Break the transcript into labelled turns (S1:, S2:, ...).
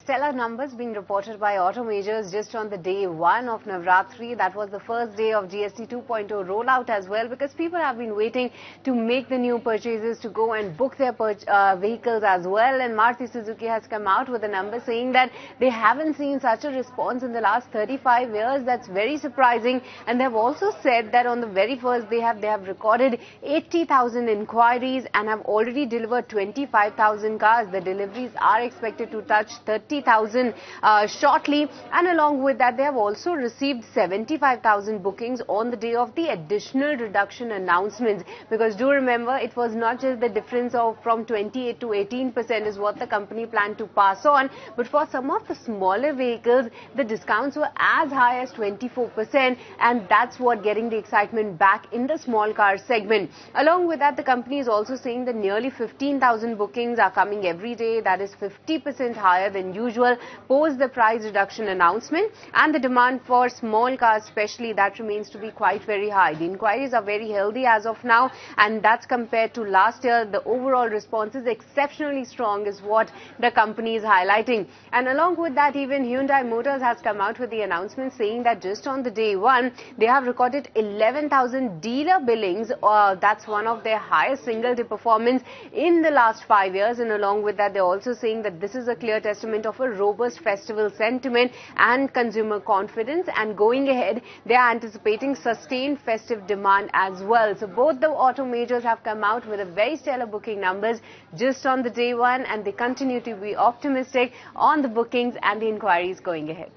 S1: stellar numbers being reported by auto majors just on the day one of Navratri. That was the first day of GST 2.0 rollout as well, because people have been waiting to make the new purchases, to go and book their vehicles as well. And Maruti Suzuki has come out with a number saying that they haven't seen such a response in the last 35 years. That's very surprising. And they've also said that on the very first day they have recorded 80,000 inquiries and have already delivered 25,000 cars. The deliveries are expected to touch 30,000 shortly, and along with that they have also received 75,000 bookings on the day of the additional reduction announcements, because do remember, it was not just the difference of from 28 to 18% is what the company planned to pass on, but for some of the smaller vehicles the discounts were as high as 24%, and that's what getting the excitement back in the small car segment. Along with that, the company is also saying that nearly 15,000 bookings are coming every day. That is 50% higher than usual post the price reduction announcement, and the demand for small cars especially, that remains to be quite very high. The inquiries are very healthy as of now, and that's compared to last year. The overall response is exceptionally strong is what the company is highlighting. And along with that, even Hyundai Motors has come out with the announcement saying that just on the day one they have recorded 11,000 dealer billings. That's one of their highest single day performance in the last 5 years, and along with that they're also saying that this is a clear testament of a robust festival sentiment and consumer confidence, and going ahead they are anticipating sustained festive demand as well. So both the auto majors have come out with a very stellar booking numbers just on the day one, and they continue to be optimistic on the bookings and the inquiries going ahead.